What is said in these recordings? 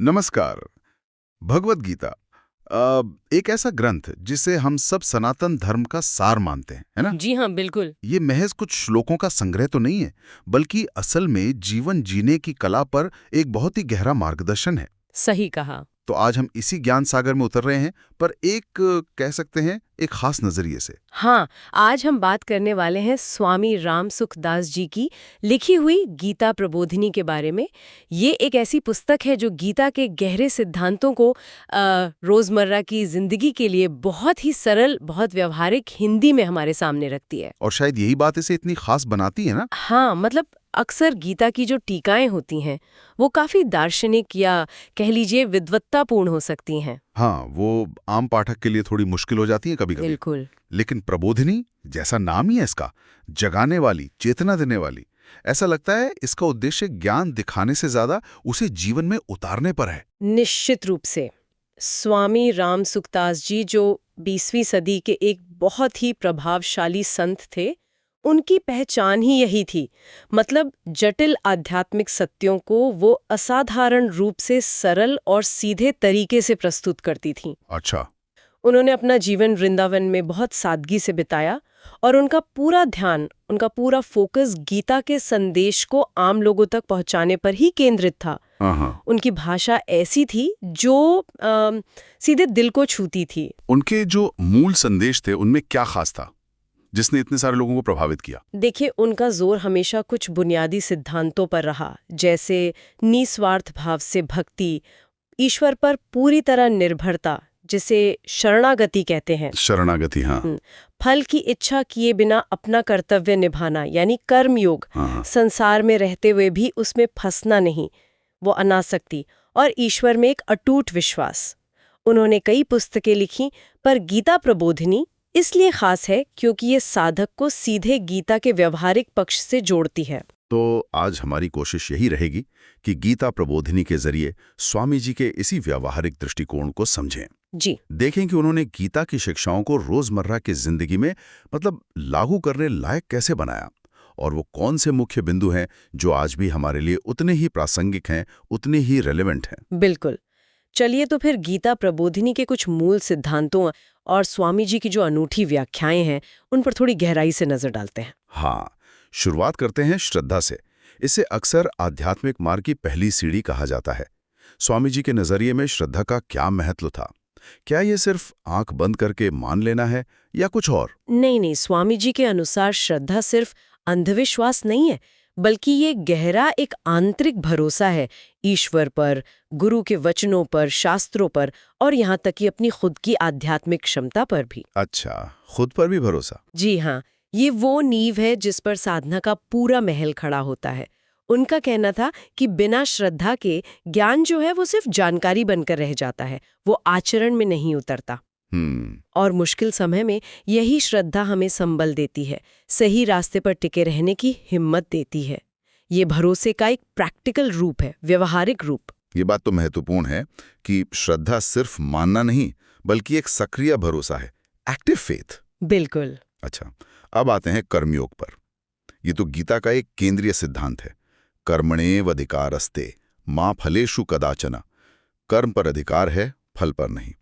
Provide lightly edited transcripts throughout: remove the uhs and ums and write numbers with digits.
नमस्कार। भगवत गीता एक ऐसा ग्रंथ जिसे हम सब सनातन धर्म का सार मानते हैं, है ना? जी हाँ, बिल्कुल। ये महज कुछ श्लोकों का संग्रह तो नहीं है, बल्कि असल में जीवन जीने की कला पर एक बहुत ही गहरा मार्गदर्शन है। सही कहा। तो आज हम इसी ज्ञान सागर में उतर रहे हैं, पर एक कह सकते हैं एक खास नजरिए से। हाँ, आज हम बात करने वाले हैं स्वामी राम सुखदास जी की लिखी हुई गीता प्रबोधिनी के बारे में। ये एक ऐसी पुस्तक है जो गीता के गहरे सिद्धांतों को रोजमर्रा की जिंदगी के लिए बहुत ही सरल, बहुत व्यवहारिक हिंदी में हमारे सामने रखती है। और शायद यही बात इसे इतनी खास बनाती है ना। हाँ, मतलब अक्सर गीता की जो टीकाएं होती हैं वो काफी दार्शनिक या कह लीजिए विद्वत्तापूर्ण हो सकती हैं। हाँ, वो आम पाठक के लिए थोड़ी मुश्किल हो जाती है कभी-कभी। बिल्कुल। लेकिन प्रबोधिनी, जैसा नाम ही है इसका, जगाने वाली, चेतना देने वाली, ऐसा लगता है इसका उद्देश्य ज्ञान दिखाने से ज्यादा उसे जीवन में उतारने पर है। निश्चित रूप से स्वामी राम सुखदास जी जो 20वीं सदी के एक बहुत ही प्रभावशाली संत थे, उनकी पहचान ही यही थी। मतलब जटिल आध्यात्मिक सत्यों को वो असाधारण रूप से सरल और सीधे तरीके से प्रस्तुत करती थीं। अच्छा। उन्होंने अपना जीवन वृंदावन में बहुत सादगी से बिताया और उनका पूरा ध्यान, उनका पूरा फोकस गीता के संदेश को आम लोगों तक पहुंचाने पर ही केंद्रित था। हाँ। उनकी भाषा ऐसी थी जो सीधे दिल को छूती थी। उनके जो मूल संदेश थे उनमें क्या खास था जिसने इतने सारे लोगों को प्रभावित किया? देखिए, उनका जोर हमेशा कुछ बुनियादी सिद्धांतों पर रहा, जैसे निस्वार्थ भाव से भक्ति, ईश्वर पर पूरी तरह निर्भरता, जिसे शरणागति कहते हैं। शरणागति, हाँ। फल की इच्छा किए बिना अपना कर्तव्य निभाना यानी कर्मयोग। हाँ। संसार में रहते हुए भी उसमें फंसना नहीं, वो अनासक्ति, और ईश्वर में एक अटूट विश्वास। उन्होंने कई पुस्तकें लिखी, पर गीता प्रबोधिनी इसलिए खास है क्योंकि ये साधक को सीधे गीता के व्यवहारिक पक्ष से जोड़ती है। तो आज हमारी कोशिश यही रहेगी कि गीता प्रबोधिनी के जरिए स्वामी जी के इसी व्यावहारिक दृष्टिकोण को समझें। जी। देखें कि उन्होंने गीता की शिक्षाओं को रोजमर्रा की जिंदगी में लागू करने लायक कैसे बनाया, और वो कौन से मुख्य बिंदु हैं जो आज भी हमारे लिए उतने ही प्रासंगिक हैं, उतने ही रेलेवेंट हैं। बिल्कुल। चलिए तो फिर गीता प्रबोधिनी के कुछ मूल सिद्धांतों और स्वामी जी की जो अनूठी व्याख्याएं हैं उन पर थोड़ी गहराई से नजर डालते हैं। हाँ, शुरुआत करते हैं श्रद्धा से। इसे अक्सर आध्यात्मिक मार्ग की पहली सीढ़ी कहा जाता है। स्वामी जी के नजरिए में श्रद्धा का क्या महत्व था? क्या ये सिर्फ आंख बंद करके मान लेना है या कुछ और? नहीं, स्वामी जी के अनुसार श्रद्धा सिर्फ अंधविश्वास नहीं है, बल्कि ये गहरा एक आंतरिक भरोसा है ईश्वर पर, गुरु के वचनों पर, शास्त्रों पर, और यहाँ तक कि अपनी खुद की आध्यात्मिक क्षमता पर भी। अच्छा, खुद पर भी भरोसा। जी हाँ, ये वो नींव है जिस पर साधना का पूरा महल खड़ा होता है। उनका कहना था कि बिना श्रद्धा के ज्ञान जो है वो सिर्फ जानकारी बनकर रह जाता है, वो आचरण में नहीं उतरता। और मुश्किल समय में यही श्रद्धा हमें संबल देती है, सही रास्ते पर टिके रहने की हिम्मत देती है। ये भरोसे का एक प्रैक्टिकल रूप है, व्यवहारिक रूप। ये बात तो महत्वपूर्ण है कि श्रद्धा सिर्फ मानना नहीं, बल्कि एक सक्रिय भरोसा है, एक्टिव फेथ। बिल्कुल। अच्छा, अब आते हैं कर्मयोग पर। ये तो गीता का एक केंद्रीय सिद्धांत है। कर्मणेव अधिकारस्ते मा फलेषु कदाचन। कर्म पर अधिकार है, फल पर नहीं।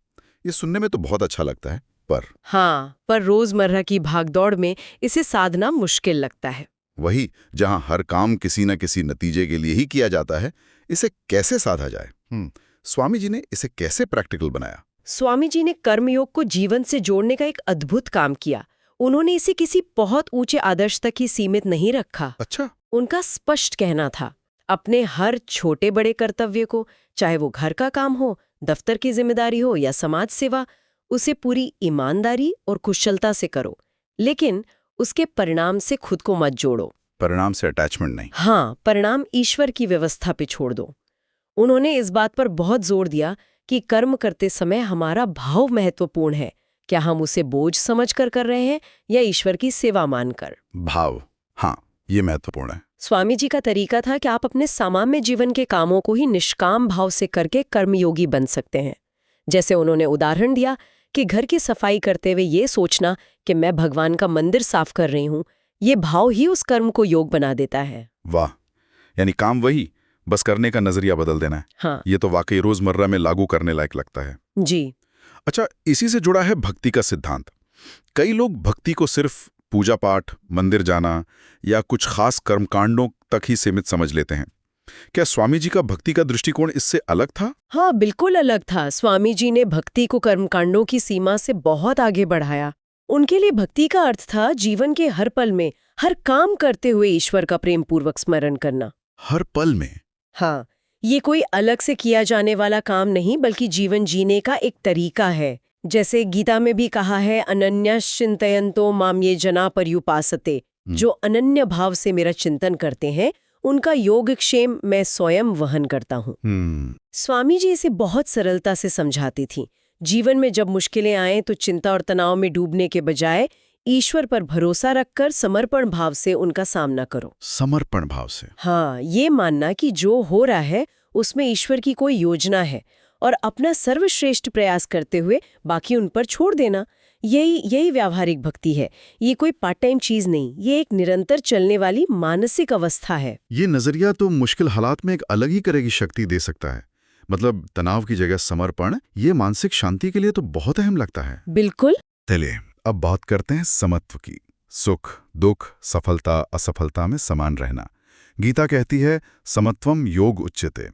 ये सुनने में तो बहुत अच्छा लगता है, पर रोजमर्रा की भागदौड़ में इसे साधना मुश्किल लगता है। वही, जहां हर काम किसी न किसी नतीजे के लिए ही किया जाता है, इसे कैसे साधा जाए? स्वामी जी ने इसे कैसे प्रैक्टिकल बनाया? स्वामी जी ने कर्मयोग को जीवन से जोड़ने का एक अद्भुत काम किया। उन्होंने इसे किसी बहुत ऊंचे आदर्श तक ही सीमित नहीं रखा। अच्छा। उनका स्पष्ट कहना था, अपने हर छोटे बड़े कर्तव्य को, चाहे वो घर का काम हो, दफ्तर की जिम्मेदारी हो या समाज सेवा, उसे पूरी ईमानदारी और कुशलता से करो, लेकिन उसके परिणाम से खुद को मत जोड़ो। परिणाम से अटैचमेंट नहीं। हाँ, परिणाम ईश्वर की व्यवस्था पे छोड़ दो। उन्होंने इस बात पर बहुत जोर दिया कि कर्म करते समय हमारा भाव महत्वपूर्ण है। क्या हम उसे बोझ समझकर कर रहे हैं या ईश्वर की सेवा मानकर? भाव, हाँ, ये महत्वपूर्ण है। स्वामी जी का तरीका था कि आप अपने सामान्य जीवन के कामों को ही निष्काम भाव से करके कर्मयोगी बन सकते हैं। जैसे उन्होंने उदाहरण दिया कि घर की सफाई करते हुए ये सोचना कि मैं भगवान का मंदिर साफ कर रही हूँ, ये भाव ही उस कर्म को योग बना देता है। वाह, यानी काम वही, बस करने का नजरिया बदल देना है। हाँ ये तो वाकई रोजमर्रा में लागू करने लायक लगता है। जी। अच्छा, इसी से जुड़ा है भक्ति का सिद्धांत। कई लोग भक्ति को सिर्फ पूजा पाठ, मंदिर जाना या कुछ खास कर्मकांडों तक ही सीमित समझ लेते हैं। क्या स्वामी जी का भक्ति का दृष्टिकोण इससे अलग था? हाँ, बिल्कुल अलग था। स्वामी जी ने भक्ति को कर्मकांडों की सीमा से बहुत आगे बढ़ाया। उनके लिए भक्ति का अर्थ था जीवन के हर पल में, हर काम करते हुए ईश्वर का प्रेम पूर्वक स्मरण करना। हर पल में? हाँ, ये कोई अलग से किया जाने वाला काम नहीं, बल्कि जीवन जीने का एक तरीका है। जैसे गीता में भी कहा है, अनन्यश्चिन्तयन्तो माम ये जना पर्युपासते। जो अनन्य भाव से मेरा चिंतन करते हैं, उनका योगक्षेम मैं स्वयं वहन करता हूँ। स्वामी जी इसे बहुत सरलता से समझाती थी। जीवन में जब मुश्किलें आएं तो चिंता और तनाव में डूबने के बजाय ईश्वर पर भरोसा रखकर समर्पण भाव से उनका सामना करो। समर्पण भाव से? हाँ, ये मानना कि जो हो रहा है उसमें ईश्वर की कोई योजना है और अपना सर्वश्रेष्ठ प्रयास करते हुए बाकी उन पर छोड़ देना। यही व्यावहारिक भक्ति है। ये कोई पार्ट टाइम चीज नहीं, ये एक निरंतर चलने वाली मानसिक अवस्था है। ये नजरिया तो मुश्किल हालात में एक अलग ही तरह की शक्ति दे सकता है। मतलब तनाव की जगह समर्पण, ये मानसिक शांति के लिए तो बहुत अहम लगता है। बिल्कुल। चलिए अब बात करते हैं समत्व की। सुख दुख, सफलता असफलता में समान रहना। गीता कहती है समत्वम योग उच्यते।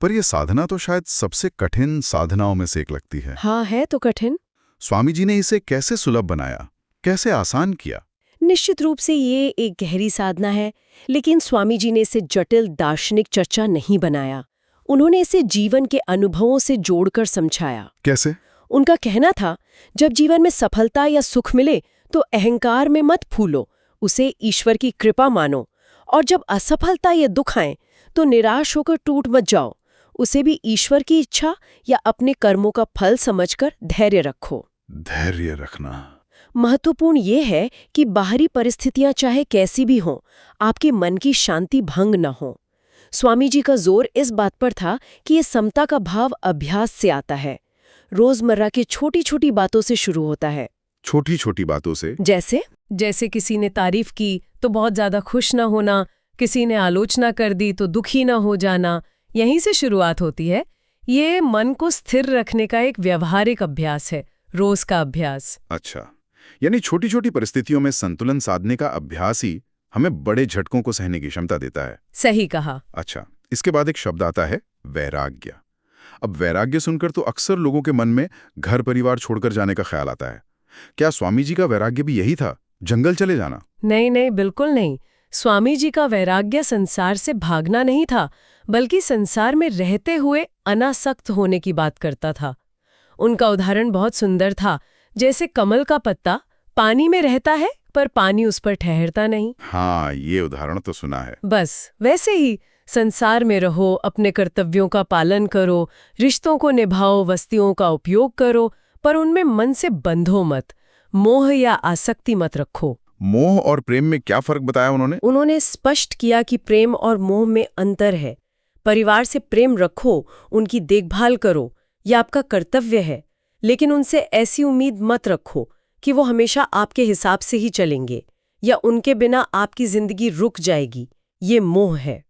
पर यह साधना तो शायद सबसे कठिन साधनाओं में से एक लगती है। हाँ, है तो कठिन। स्वामी जी ने इसे कैसे सुलभ बनाया, कैसे आसान किया? निश्चित रूप से ये एक गहरी साधना है, लेकिन स्वामी जी ने इसे जटिल दार्शनिक चर्चा नहीं बनाया। उन्होंने इसे जीवन के अनुभवों से जोड़कर समझाया। कैसे? उनका कहना था, जब जीवन में सफलता या सुख मिले तो अहंकार में मत फूलो, उसे ईश्वर की कृपा मानो। और जब असफलता या दुख आए तो निराश होकर टूट मत जाओ, उसे भी ईश्वर की इच्छा या अपने कर्मों का फल समझकर धैर्य रखो। धैर्य रखना महत्वपूर्ण ये है कि बाहरी परिस्थितियां चाहे कैसी भी हों, आपके मन की शांति भंग न हो। स्वामी जी का जोर इस बात पर था कि ये समता का भाव अभ्यास से आता है, रोजमर्रा की छोटी छोटी बातों से शुरू होता है। छोटी छोटी बातों से? जैसे किसी ने तारीफ की तो बहुत ज्यादा खुश न होना, किसी ने आलोचना कर दी तो दुखी न हो जाना, यहीं से शुरुआत होती है। ये मन को स्थिर रखने का एक व्यवहारिक अभ्यास है, रोज का अभ्यास। अच्छा, यानी छोटी छोटी परिस्थितियों में संतुलन साधने का अभ्यास ही हमें बड़े झटकों को सहने की क्षमता देता है। सही कहा। अच्छा, इसके बाद एक शब्द आता है वैराग्य। अब वैराग्य सुनकर तो अक्सर लोगों के मन में घर परिवार छोड़कर जाने का ख्याल आता है। क्या स्वामी जी का वैराग्य भी यही था, जंगल चले जाना? नहीं, बिल्कुल नहीं। स्वामी जी का वैराग्य संसार से भागना नहीं था, बल्कि संसार में रहते हुए अनासक्त होने की बात करता था। उनका उदाहरण बहुत सुंदर था। जैसे कमल का पत्ता पानी में रहता है पर पानी उस पर ठहरता नहीं। हाँ, ये उदाहरण तो सुना है। बस वैसे ही संसार में रहो, अपने कर्तव्यों का पालन करो, रिश्तों को निभाओ, वस्तुओं का उपयोग करो, पर उनमें मन से बंधो मत, मोह या आसक्ति मत रखो। मोह और प्रेम में क्या फर्क बताया उन्होंने स्पष्ट किया कि प्रेम और मोह में अंतर है। परिवार से प्रेम रखो, उनकी देखभाल करो, यह आपका कर्तव्य है, लेकिन उनसे ऐसी उम्मीद मत रखो कि वो हमेशा आपके हिसाब से ही चलेंगे या उनके बिना आपकी जिंदगी रुक जाएगी। ये मोह है।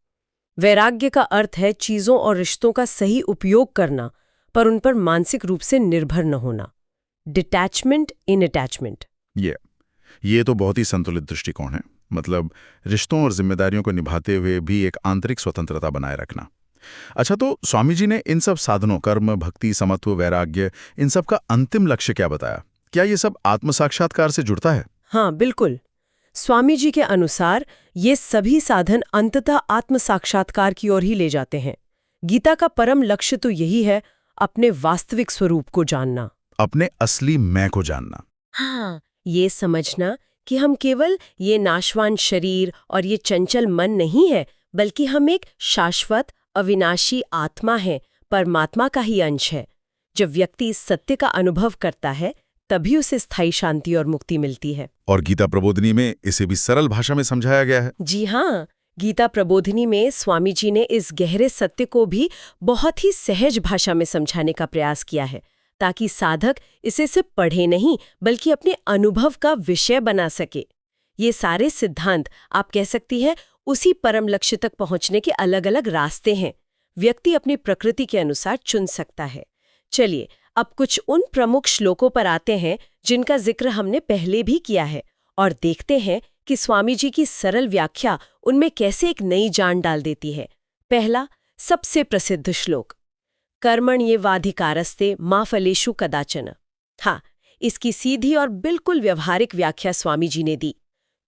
वैराग्य का अर्थ है चीजों और रिश्तों का सही उपयोग करना, पर उन पर मानसिक रूप से निर्भर न होना। Detachment in attachment. ये तो बहुत ही संतुलित दृष्टिकोण है। मतलब रिश्तों और जिम्मेदारियों को निभाते हुए भी एक आंतरिक स्वतंत्रता बनाए रखना। अच्छा, तो स्वामी जी ने इन सब साधनों, कर्म, भक्ति, समत्व, वैराग्य, इन सब का अंतिम लक्ष्य क्या बताया? क्या ये सब आत्म साक्षात्कार से जुड़ता है? हाँ, बिल्कुल। स्वामी जी के अनुसार ये सभी साधन अंततः आत्म साक्षात्कार की ओर ही ले जाते हैं। गीता का परम लक्ष्य तो यही है, अपने वास्तविक स्वरूप को जानना, अपने असली मैं को जानना। हाँ, ये समझना कि हम केवल ये नाशवान शरीर और ये चंचल मन नहीं है, बल्कि हम एक शाश्वत अविनाशी आत्मा है, परमात्मा का ही अंश है। जब व्यक्ति इस सत्य का अनुभव करता है, तभी उसे स्थायी शांति और मुक्ति मिलती है। और गीता प्रबोधिनी में इसे भी सरल भाषा में समझाया गया है। जी हाँ, गीता प्रबोधिनी में स्वामी जी ने इस गहरे सत्य को भी बहुत ही सहज भाषा में समझाने का प्रयास किया है, ताकि साधक इसे सिर्फ पढ़े नहीं बल्कि अपने अनुभव का विषय बना सके। ये सारे सिद्धांत आप कह सकती हैं उसी परम लक्ष्य तक पहुंचने के अलग अलग रास्ते हैं। व्यक्ति अपनी प्रकृति के अनुसार चुन सकता है। चलिए अब कुछ उन प्रमुख श्लोकों पर आते हैं जिनका जिक्र हमने पहले भी किया है, और देखते हैं कि स्वामी जी की सरल व्याख्या उनमें कैसे एक नई जान डाल देती है। पहला, सबसे प्रसिद्ध श्लोक, कर्मण्येवाधिकारस्ते मा फलेषु कदाचन। हाँ, इसकी सीधी और बिल्कुल व्यवहारिक व्याख्या स्वामी जी ने दी।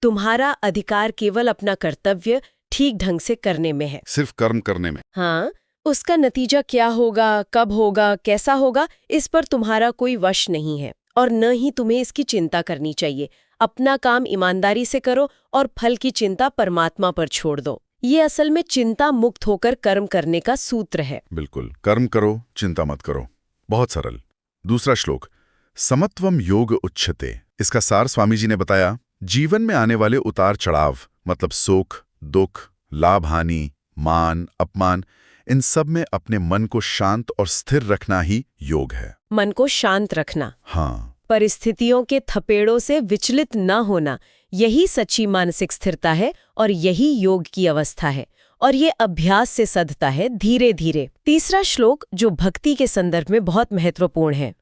तुम्हारा अधिकार केवल अपना कर्तव्य ठीक ढंग से करने में है। सिर्फ कर्म करने में। हाँ, उसका नतीजा क्या होगा, कब होगा, कैसा होगा, इस पर तुम्हारा कोई वश नहीं है और न ही तुम्हें इसकी चिंता करनी चाहिए। अपना काम ईमानदारी से करो और फल की चिंता परमात्मा पर छोड़ दो। ये असल में चिंता मुक्त होकर कर्म करने का सूत्र है। बिल्कुल, कर्म करो, चिंता मत करो। बहुत सरल। दूसरा श्लोक, समत्वम योग उच्यते। इसका सार स्वामी जी ने बताया, जीवन में आने वाले उतार चढ़ाव, मतलब सुख, दुख, लाभ हानि, मान, अपमान, इन सब में अपने मन को शांत और स्थिर रखना ही योग है। मन को शांत रखना, हाँ, परिस्थितियों के थपेड़ों से विचलित न होना, यही सच्ची मानसिक स्थिरता है और यही योग की अवस्था है, और ये अभ्यास से सधता है धीरे धीरे। तीसरा श्लोक जो भक्ति के संदर्भ में बहुत महत्वपूर्ण है,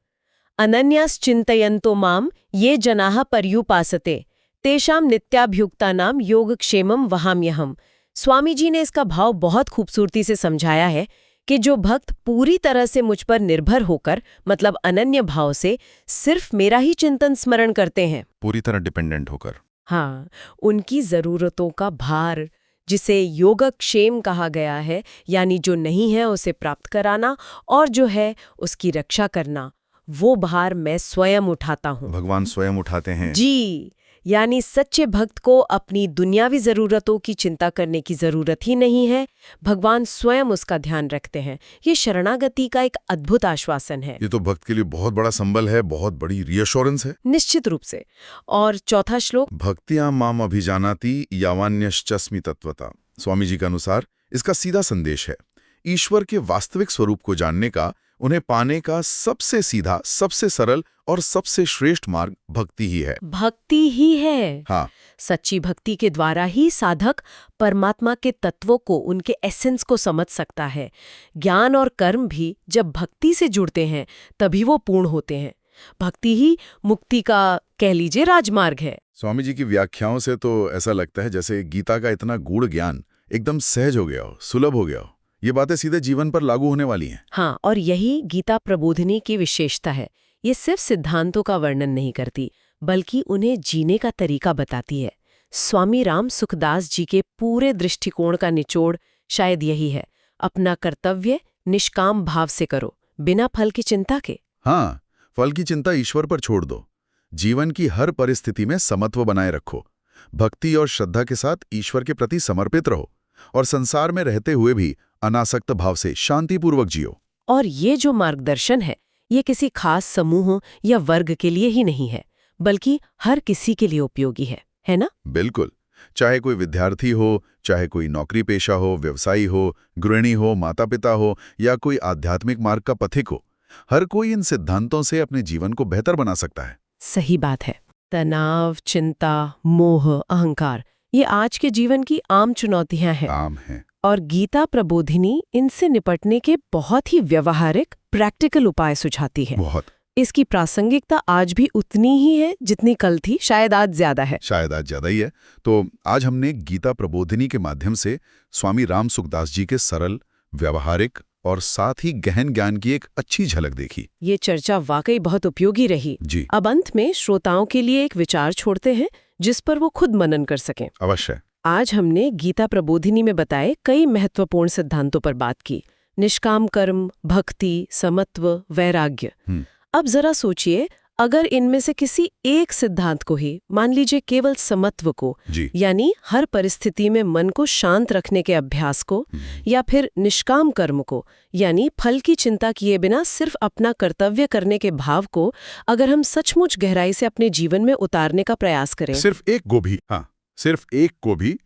अनन्याश्चिन्तयन्तो माम ये जनाः पर्युपासते तेषां नित्याभ्युक्तानां योगक्षेमं वहाम्यहम्। स्वामी जी ने इसका भाव बहुत खूबसूरती से समझाया है कि जो भक्त पूरी तरह से मुझ पर निर्भर होकर, मतलब अनन्य भाव से सिर्फ मेरा ही चिंतन स्मरण करते हैं, पूरी तरह डिपेंडेंट होकर, हाँ, उनकी जरूरतों का भार, जिसे योगक्षेम कहा गया है, यानी जो नहीं है उसे प्राप्त कराना और जो है उसकी रक्षा करना, वो भार मैं स्वयं उठाता हूँ। भगवान स्वयं उठाते हैं। जी, यानी सच्चे भक्त को अपनी दुनियावी जरूरतों की चिंता करने की जरूरत ही नहीं है, भगवान स्वयं उसका ध्यान रखते हैं। ये शरणागति का एक अद्भुत आश्वासन है। ये तो भक्त के लिए बहुत बड़ा संबल है, बहुत बड़ी रीअश्योरेंस है। निश्चित रूप से। और चौथा श्लोक, भक्तियां माम अभिजानाति यावान्यश्चस्मि तत्वता। स्वामी जी के अनुसार इसका सीधा संदेश है, ईश्वर के वास्तविक स्वरूप को जानने का, उन्हें पाने का सबसे सीधा, सबसे सरल और सबसे श्रेष्ठ मार्ग भक्ति ही है। भक्ति ही है। हाँ, सच्ची भक्ति के द्वारा ही साधक परमात्मा के तत्वों को, उनके एसेंस को समझ सकता है। ज्ञान और कर्म भी जब भक्ति से जुड़ते हैं तभी वो पूर्ण होते हैं। भक्ति ही मुक्ति का, कह लीजिए, राजमार्ग है। स्वामी जी की व्याख्याओं से तो ऐसा लगता है जैसे गीता का इतना गूढ़ ज्ञान एकदम सहज हो गया हो, सुलभ हो गया हो। ये बातें सीधे जीवन पर लागू होने वाली हैं। हाँ, और यही गीता प्रबोधिनी की विशेषता है। ये सिर्फ सिद्धांतों का वर्णन नहीं करती, बल्कि उन्हें जीने का तरीका बताती है। स्वामी राम सुखदास जी के पूरे दृष्टिकोण का निचोड़ शायद यही है, अपना कर्तव्य निष्काम भाव से करो, बिना फल की चिंता के। हाँ, फल की चिंता ईश्वर पर छोड़ दो। जीवन की हर परिस्थिति में समत्व बनाए रखो। भक्ति और श्रद्धा के साथ ईश्वर के प्रति समर्पित रहो और संसार में रहते हुए भी अनासक्त भाव से शांतिपूर्वक जियो। और ये जो मार्गदर्शन है, ये किसी खास समूह या वर्ग के लिए ही नहीं है, बल्कि हर किसी के लिए उपयोगी है ना? बिल्कुल। चाहे कोई विद्यार्थी हो, चाहे कोई नौकरी पेशा हो, व्यवसायी हो, गृहिणी हो, माता पिता हो या कोई आध्यात्मिक मार्ग का पथिक हो, हर कोई इन सिद्धांतों से अपने जीवन को बेहतर बना सकता है। सही बात है। तनाव, चिंता, मोह, अहंकार, ये आज के जीवन की आम चुनौतियां हैं। आम है। और गीता प्रबोधिनी इनसे निपटने के बहुत ही व्यवहारिक, प्रैक्टिकल उपाय सुझाती है। बहुत। इसकी प्रासंगिकता आज भी उतनी ही है जितनी कल थी, शायद आज ज्यादा है। शायद आज ज्यादा ही है। तो आज हमने गीता प्रबोधिनी के माध्यम से स्वामी राम सुखदास जी के सरल, व्यवहारिक और साथ ही गहन ज्ञान की एक अच्छी झलक देखी। ये चर्चा वाकई बहुत उपयोगी रही जी। अब अंत में श्रोताओं के लिए एक विचार छोड़ते हैं जिस पर वो खुद मनन कर सकें। अवश्य। आज हमने गीता प्रबोधिनी में बताए कई महत्वपूर्ण सिद्धांतों पर बात की, निष्काम कर्म, भक्ति, समत्व, वैराग्य। अब जरा सोचिए, अगर इनमें से किसी एक सिद्धांत को ही, मान लीजिए केवल समत्व को, यानी हर परिस्थिति में मन को शांत रखने के अभ्यास को, या फिर निष्काम कर्म को, यानी फल की चिंता किए बिना सिर्फ अपना कर्तव्य करने के भाव को, अगर हम सचमुच गहराई से अपने जीवन में उतारने का प्रयास करें, सिर्फ एक को भी, हाँ, सिर्फ एक को भी,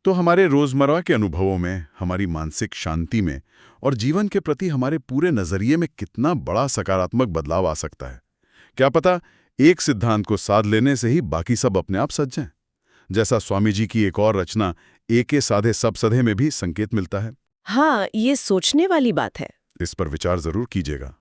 तो हमारे रोजमर्रा के अनुभवों में, हमारी मानसिक शांति में और जीवन के प्रति हमारे पूरे नजरिए में कितना बड़ा सकारात्मक बदलाव आ सकता है। क्या पता एक सिद्धांत को साध लेने से ही बाकी सब अपने आप सज जाएं। जैसा स्वामी जी की एक और रचना एके साधे सब सधे में भी संकेत मिलता है। हाँ, ये सोचने वाली बात है। इस पर विचार जरूर कीजिएगा।